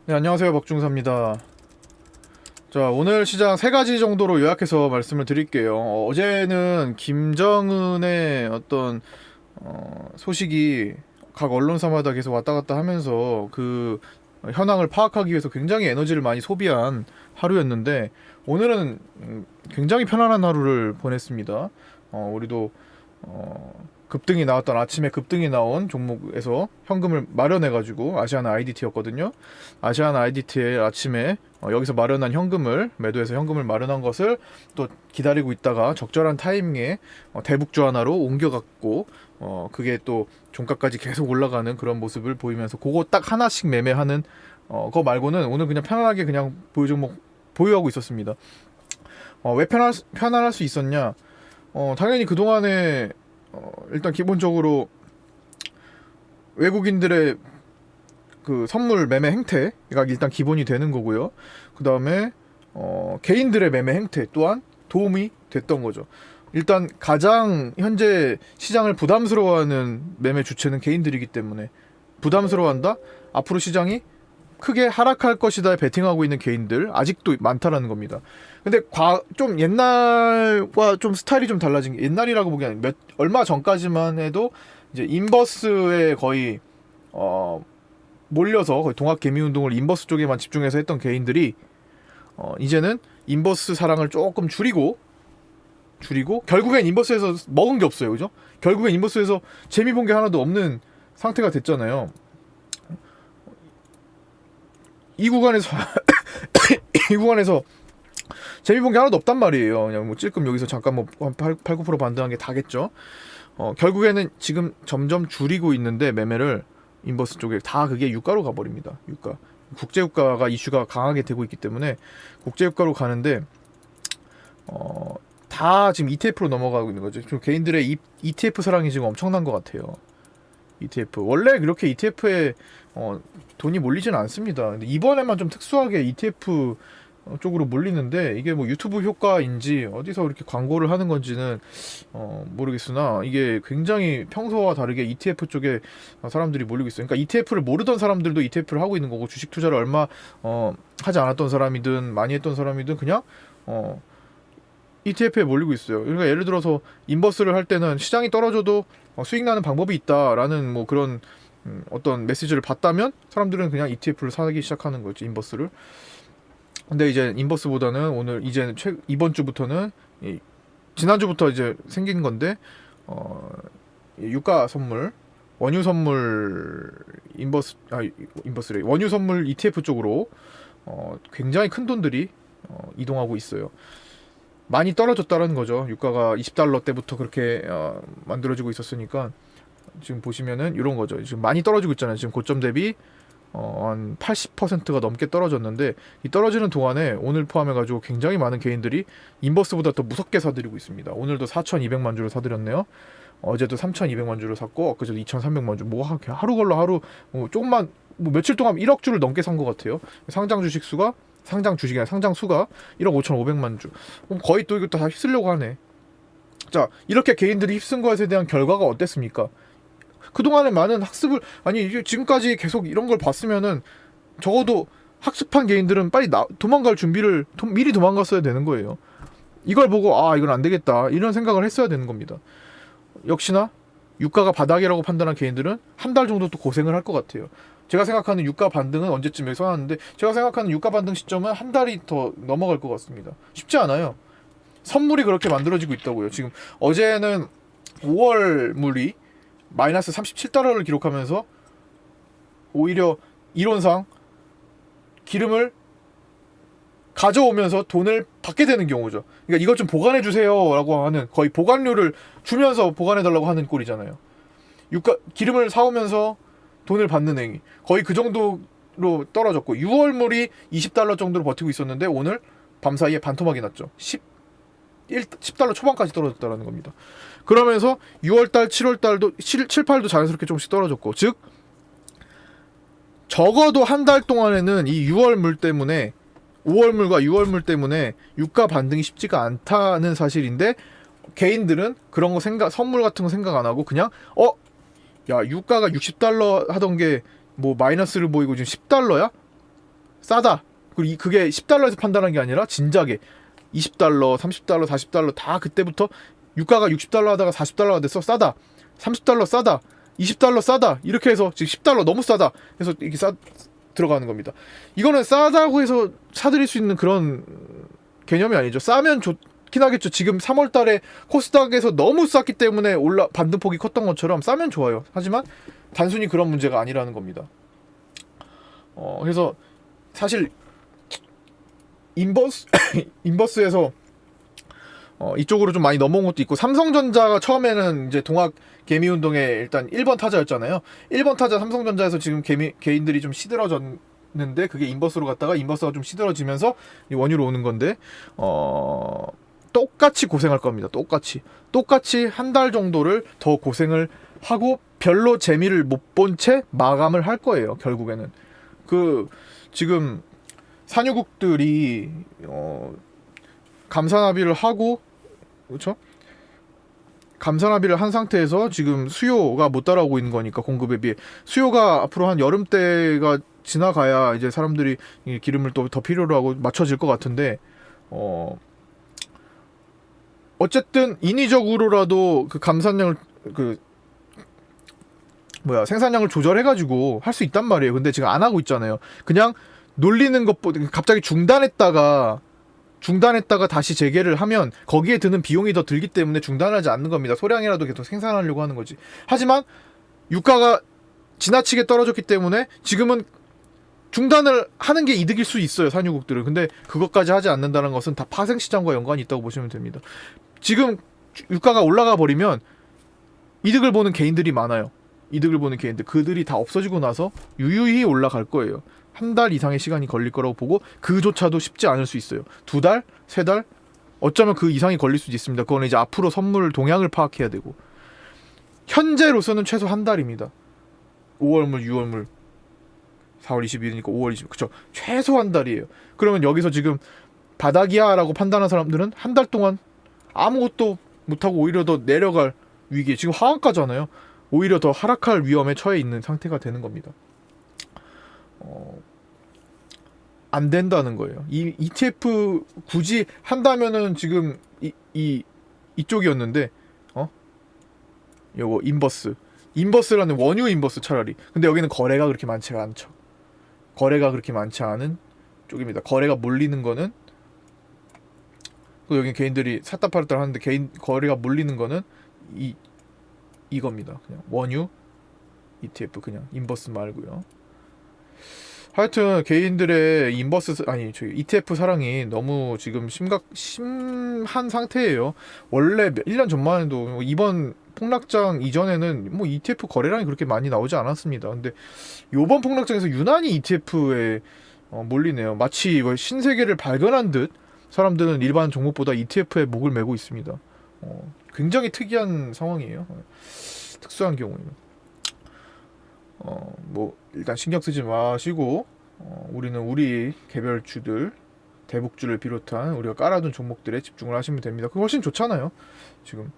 네, 안녕하세요. 박중사입니다. 자, 오늘 시장 세 가지 정도로 요약해서 말씀을 드릴게요. 어제는 김정은의 어떤 소식이 각 언론사마다 계속 왔다 갔다 하면서 그 현황을 파악하기 위해서 굉장히 에너지를 많이 소비한 하루였는데, 오늘은 굉장히 편안한 하루를 보냈습니다. 우리도 급등이 나왔던, 아침에 급등이 나온 종목에서 현금을 마련해가지고, 아시아나 IDT였거든요. 아시아나 IDT에 아침에 여기서 마련한 현금을, 매도해서 현금을 마련한 것을 또 기다리고 있다가 적절한 타이밍에 대북주 하나로 옮겨갔고, 그게 또 종가까지 계속 올라가는 그런 모습을 보이면서, 그거 딱 하나씩 매매하는 그거 말고는 오늘 그냥 편안하게 그냥 보유 종목 보유하고 있었습니다. 왜 편안할 수 있었냐? 당연히 그동안에 일단 기본적으로 외국인들의 그 선물 매매 행태가 일단 기본이 되는 거고요. 그 다음에 개인들의 매매 행태 또한 도움이 됐던 거죠. 일단 가장 현재 시장을 부담스러워하는 매매 주체는 개인들이기 때문에, 부담스러워한다? 앞으로 시장이 크게 하락할 것이다 베팅하고 있는 개인들 아직도 많다라는 겁니다. 근데 좀 옛날과 좀 스타일이 좀 달라진 게, 옛날이라고 보기에는 얼마 전까지만 해도 이제 인버스에 거의 몰려서 거의 동학 개미 운동을 인버스 쪽에만 집중해서 했던 개인들이 이제는 인버스 사랑을 조금 줄이고 결국엔 인버스에서 먹은 게 없어요. 그죠? 결국엔 인버스에서 재미 본 게 하나도 없는 상태가 됐잖아요. 이 구간에서 이 구간에서 재미 본 게 하나도 없단 말이에요. 그냥 뭐 찔끔 여기서 잠깐 뭐 8, 9% 반등한 게 다겠죠. 결국에는 지금 점점 줄이고 있는데, 매매를 인버스 쪽에 다 그게 유가로 가버립니다. 유가, 국제유가가 이슈가 강하게 되고 있기 때문에 국제유가로 가는데, 다 지금 ETF로 넘어가고 있는 거죠. 좀 개인들의 ETF 사랑이 지금 엄청난 것 같아요. ETF 원래 그렇게 ETF에 돈이 몰리진 않습니다. 근데 이번에만 좀 특수하게 ETF 쪽으로 몰리는데, 이게 뭐 유튜브 효과인지 어디서 이렇게 광고를 하는 건지는 모르겠으나, 이게 굉장히 평소와 다르게 ETF 쪽에 사람들이 몰리고 있어요. 그러니까 ETF를 모르던 사람들도 ETF를 하고 있는 거고, 주식 투자를 얼마 하지 않았던 사람이든 많이 했던 사람이든 그냥 ETF에 몰리고 있어요. 그러니까 예를 들어서 인버스를 할 때는 시장이 떨어져도 수익 나는 방법이 있다라는 뭐 그런 어떤 메시지를 봤다면, 사람들은 그냥 ETF를 사기 시작하는 거죠, 인버스를. 근데 이제 인버스보다는 오늘 이제 이번 주부터는 지난주부터 이제 생긴 건데, 유가 선물, 원유 선물 인버스래 원유 선물 ETF 쪽으로 굉장히 큰 돈들이 이동하고 있어요. 많이 떨어졌다라는 거죠. 유가가 20달러 때부터 그렇게 만들어지고 있었으니까, 지금 보시면은 이런 거죠. 지금 많이 떨어지고 있잖아요. 지금 고점 대비 한 80%가 넘게 떨어졌는데, 이 떨어지는 동안에 오늘 포함해가지고 굉장히 많은 개인들이 인버스보다 더 무섭게 사들이고 있습니다. 오늘도 4,200만 주를 사들였네요. 어제도 3,200만 주를 샀고, 엊그제도 2,300만 주. 뭐 하루 걸러 하루 조금만 뭐 며칠 동안 1억 주를 넘게 산 것 같아요. 상장 주식수가 상장 주식이 아니라 상장 수가 1억 5,500만 주. 거의 또 이거 다 휩쓰려고 하네. 자, 이렇게 개인들이 휩쓴 것에 대한 결과가 어땠습니까? 그동안에 많은 학습을, 아니 지금까지 계속 이런 걸 봤으면은 적어도 학습한 개인들은 빨리 도망갈 준비를 미리 도망갔어야 되는 거예요. 이걸 보고 이건 안 되겠다 이런 생각을 했어야 되는 겁니다. 역시나 유가가 바닥이라고 판단한 개인들은 한 달 정도 또 고생을 할 것 같아요. 제가 생각하는 유가 반등은 언제쯤 예상하는데, 제가 생각하는 유가 반등 시점은 한 달이 더 넘어갈 것 같습니다. 쉽지 않아요. 선물이 그렇게 만들어지고 있다고요. 지금 어제는 5월 물이 마이너스 37달러를 기록하면서, 오히려 이론상 기름을 가져오면서 돈을 받게 되는 경우죠. 그러니까 이것 좀 보관해 주세요라고 하는, 거의 보관료를 주면서 보관해 달라고 하는 꼴이잖아요. 기름을 사오면서 돈을 받는 행위, 거의 그 정도로 떨어졌고, 6월물이 20달러 정도로 버티고 있었는데 오늘 밤사이에 반토막이 났죠. 10달러 초반까지 떨어졌다는 겁니다. 그러면서 6월달, 7월달도 7, 8도 자연스럽게 조금씩 떨어졌고, 즉 적어도 한 달 동안에는 이 6월물 때문에, 5월물과 6월물 때문에 유가 반등이 쉽지가 않다는 사실인데, 개인들은 그런 거 선물 같은 거 생각 안 하고 그냥 야, 유가가 60달러 하던 게 뭐 마이너스를 보이고 지금 10달러야? 싸다. 그리고 그게 10달러에서 판단한 게 아니라 진작에 20달러, 30달러, 40달러 다 그때부터 유가가 60달러 하다가 40달러가 됐어. 싸다. 30달러 싸다. 20달러 싸다. 이렇게 해서 지금 10달러 너무 싸다. 해서 이렇게 들어가는 겁니다. 이거는 싸다고 해서 사들일 수 있는 그런 개념이 아니죠. 싸면 좋긴 하겠죠. 지금 3월 달에 코스닥에서 너무 쌌기 때문에 반등폭이 컸던 것처럼 싸면 좋아요. 하지만 단순히 그런 문제가 아니라는 겁니다. 그래서 사실 인버스에서 이쪽으로 좀 많이 넘어온 것도 있고, 삼성전자가 처음에는 이제 동학 개미 운동에 일단 1번 타자였잖아요. 1번 타자 삼성전자에서 지금 개인들이 좀 시들어졌는데, 그게 인버스로 갔다가 인버스가 좀 시들어지면서 원유로 오는 건데, 똑같이 고생할 겁니다. 똑같이 한 달 정도를 더 고생을 하고 별로 재미를 못 본 채 마감을 할 거예요. 결국에는 지금 산유국들이 감산합의를 하고, 그렇죠? 감산합의를 한 상태에서 지금 수요가 못 따라오고 있는 거니까, 공급에 비해 수요가 앞으로 한 여름 때가 지나가야 이제 사람들이 기름을 또 더 필요로 하고 맞춰질 것 같은데, 어쨌든 인위적으로라도 그 감산량을 생산량을 조절해가지고 할 수 있단 말이에요. 근데 지금 안 하고 있잖아요. 그냥 놀리는 것보다 갑자기 중단했다가 다시 재개를 하면 거기에 드는 비용이 더 들기 때문에 중단하지 않는 겁니다. 소량이라도 계속 생산하려고 하는 거지. 하지만 유가가 지나치게 떨어졌기 때문에 지금은 중단을 하는 게 이득일 수 있어요, 산유국들은. 근데 그것까지 하지 않는다는 것은 다 파생시장과 연관이 있다고 보시면 됩니다. 지금 유가가 올라가 버리면 이득을 보는 개인들이 많아요. 그들이 다 없어지고 나서 유유히 올라갈 거예요. 한 달 이상의 시간이 걸릴 거라고 보고, 그조차도 쉽지 않을 수 있어요. 2달? 3달? 어쩌면 그 이상이 걸릴 수도 있습니다. 그거는 이제 앞으로 선물 동향을 파악해야 되고, 현재로서는 최소 한 달입니다. 5월물, 6월물 4월 22일이니까 5월 20일, 그쵸? 최소 한 달이에요. 그러면 여기서 지금 바닥이야 라고 판단한 사람들은 한 달 동안 아무것도 못하고 오히려 더 내려갈 위기에, 지금 하한가잖아요. 오히려 더 하락할 위험에 처해 있는 상태가 되는 겁니다. 안 된다는 거예요. 이 ETF 굳이 한다면은 지금 이쪽이었는데, 요거 인버스라는 원유 인버스 차라리. 근데 여기는 거래가 그렇게 많지가 않죠. 거래가 그렇게 많지 않은 쪽입니다. 거래가 몰리는 거는, 여기 개인들이 샀다 팔았다 하는데 거래가 몰리는 거는 이겁니다. 그냥 원유 ETF, 그냥 인버스 말고요. 하여튼 개인들의 ETF 사랑이 너무 지금 심한 상태예요. 원래 1년 전만 해도 이번 폭락장 이전에는 뭐 ETF 거래량이 그렇게 많이 나오지 않았습니다. 근데 요번 폭락장에서 유난히 ETF에 몰리네요. 마치 신세계를 발견한 듯 사람들은 일반 종목보다 ETF에 목을 메고 있습니다. 굉장히 특이한 상황이에요. 특수한 경우에는. 일단 신경 쓰지 마시고, 우리는 우리 개별주들, 대북주를 비롯한 우리가 깔아둔 종목들에 집중을 하시면 됩니다. 그거 훨씬 좋잖아요, 지금.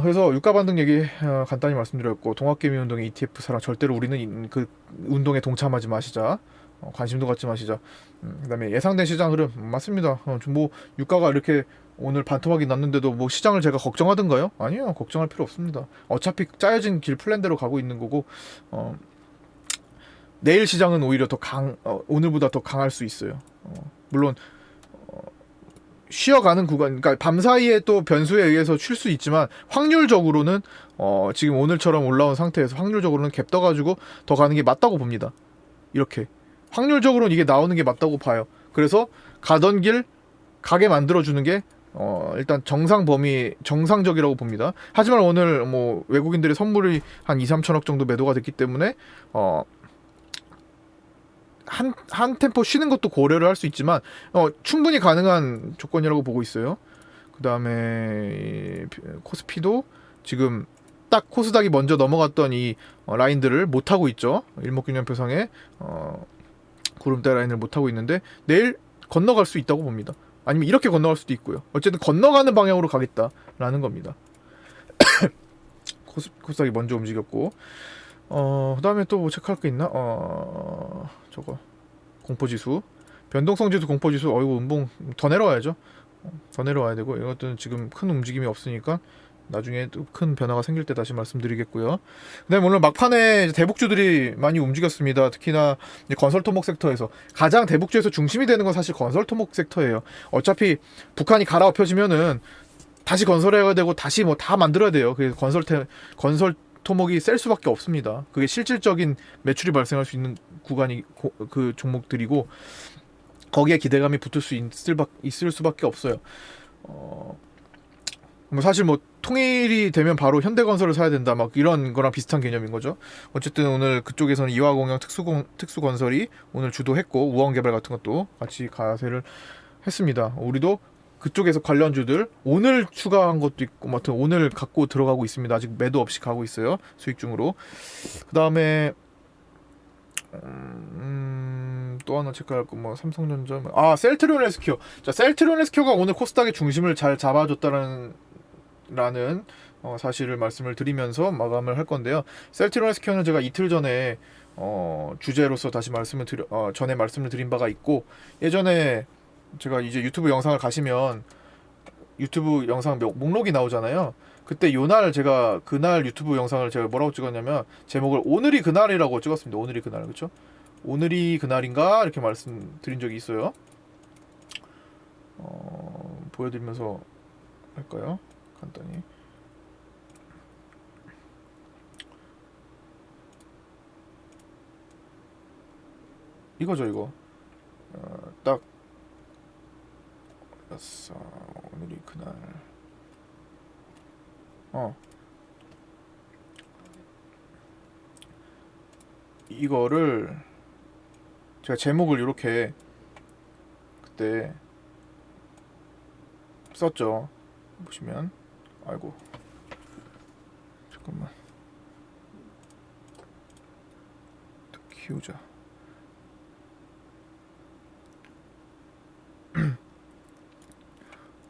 그래서 유가 반등 얘기 간단히 말씀드렸고, 동학개미 운동의 ETF 사랑, 절대로 우리는 그 운동에 동참하지 마시자. 관심도 갖지 마시자. 그다음에 예상된 시장 흐름 맞습니다. 유가가 이렇게 오늘 반토막이 났는데도 뭐 시장을 제가 걱정하던가요? 아니요, 걱정할 필요 없습니다. 어차피 짜여진 길 플랜대로 가고 있는 거고, 내일 시장은 오히려 오늘보다 더 강할 수 있어요. 물론 쉬어가는 구간, 그러니까 밤 사이에 또 변수에 의해서 쉴 수 있지만, 확률적으로는 지금 오늘처럼 올라온 상태에서 확률적으로는 갭 떠가지고 더 가는 게 맞다고 봅니다. 이렇게 확률적으로는 이게 나오는 게 맞다고 봐요. 그래서 가던 길 가게 만들어주는 게 일단 정상적이라고 봅니다. 하지만 오늘 뭐 외국인들의 선물이 한 2-3천억 정도 매도가 됐기 때문에 한 템포 쉬는 것도 고려를 할 수 있지만 충분히 가능한 조건이라고 보고 있어요. 그 다음에 코스피도 지금 딱 코스닥이 먼저 넘어갔던 이 라인들을 못하고 있죠. 일목균형표상에 구름대 라인을 못하고 있는데, 내일 건너갈 수 있다고 봅니다. 아니면 이렇게 건너갈 수도 있고요. 어쨌든 건너가는 방향으로 가겠다라는 겁니다. 코스닥이 먼저 움직였고, 그 다음에 또 뭐 체크할 게 있나? 저거 공포지수, 변동성지수, 공포지수. 어이구 음봉 더 내려와야죠. 더 내려와야 되고, 이것들은 지금 큰 움직임이 없으니까 나중에 또 큰 변화가 생길 때 다시 말씀드리겠고요. 그다음에 오늘 막판에 대북주들이 많이 움직였습니다. 특히나 이제 건설 토목 섹터에서 가장 대북주에서 중심이 되는 건 사실 건설 토목 섹터예요. 어차피 북한이 갈아엎혀지면은 다시 건설해야 되고 다시 뭐 다 만들어야 돼요. 그래서 건설 토목이 셀 수밖에 없습니다. 그게 실질적인 매출이 발생할 수 있는 구간이 그 종목들이고, 거기에 기대감이 붙을 수 있을 수밖에 없어요. 뭐 사실 뭐 통일이 되면 바로 현대건설을 사야 된다 막 이런 거랑 비슷한 개념인 거죠. 어쨌든 오늘 그쪽에서는 이화공영 특수건설이 오늘 주도했고, 우원개발 같은 것도 같이 가세를 했습니다. 우리도 그쪽에서 관련주들 오늘 추가한 것도 있고, 아무튼 오늘 갖고 들어가고 있습니다. 아직 매도 없이 가고 있어요. 수익 중으로. 그 다음에 또 하나 체크할 거 뭐 삼성전자, 셀트리온 헬스케어. 자, 셀트리온 헬스케어가 오늘 코스닥의 중심을 잘 잡아줬다는 사실을 말씀을 드리면서 마감을 할 건데요. 셀트리온 헬스케어는 제가 이틀 전에 주제로서 다시 전에 말씀을 드린 바가 있고, 예전에 제가 이제 유튜브 영상을 가시면 유튜브 영상 목록이 나오잖아요. 그때 제가 그날 유튜브 영상을 제가 뭐라고 찍었냐면, 제목을 오늘이 그날이라고 찍었습니다. 오늘이 그날, 그렇죠? 오늘이 그날인가 이렇게 말씀드린 적이 있어요. 보여드리면서 할까요? 간단히. 이거죠, 이거. 딱 오늘이 그날. 이거를 제가 제목을 이렇게 그때 썼죠. 보시면, 아이고 잠깐만 더 키우자.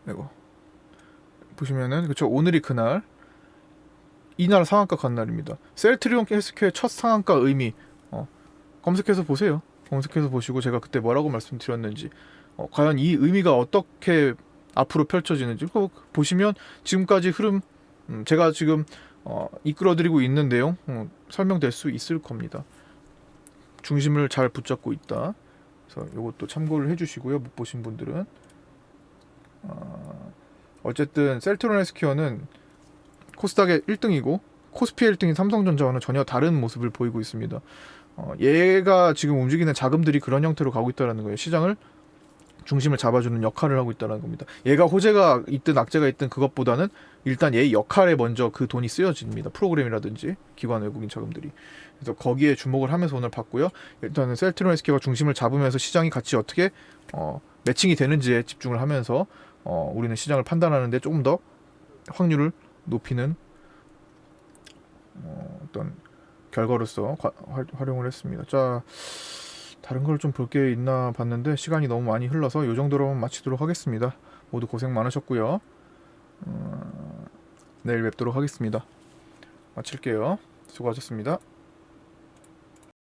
이거 보시면은, 그쵸, 오늘이 그날, 이날 상한가 간 날입니다. 셀트리온 헬스케어의 첫 상한가 의미, 검색해서 보세요. 검색해서 보시고 제가 그때 뭐라고 말씀드렸는지, 과연 이 의미가 어떻게 앞으로 펼쳐지는지 보시면 지금까지 흐름, 제가 지금 이끌어드리고 있는 내용 설명될 수 있을 겁니다. 중심을 잘 붙잡고 있다. 그래서 이것도 참고를 해주시고요. 못 보신 분들은. 어쨌든 셀트리온 헬스케어는 코스닥의 1등이고 코스피 1등인 삼성전자와는 전혀 다른 모습을 보이고 있습니다. 얘가 지금 움직이는 자금들이 그런 형태로 가고 있다는 거예요. 시장을 중심을 잡아주는 역할을 하고 있다는 겁니다. 얘가 호재가 있든 악재가 있든 그것보다는 일단 얘의 역할에 먼저 그 돈이 쓰여집니다. 프로그램이라든지 기관 외국인 자금들이. 그래서 거기에 주목을 하면서 오늘 봤고요. 일단은 셀트리온 헬스케어가 중심을 잡으면서 시장이 같이 어떻게 매칭이 되는지에 집중을 하면서 우리는 시장을 판단하는데 조금 더 확률을 높이는 어떤 결과로서 활용을 했습니다. 자, 다른 걸 좀 볼 게 있나 봤는데 시간이 너무 많이 흘러서 이 정도로만 마치도록 하겠습니다. 모두 고생 많으셨고요. 내일 뵙도록 하겠습니다. 마칠게요. 수고하셨습니다.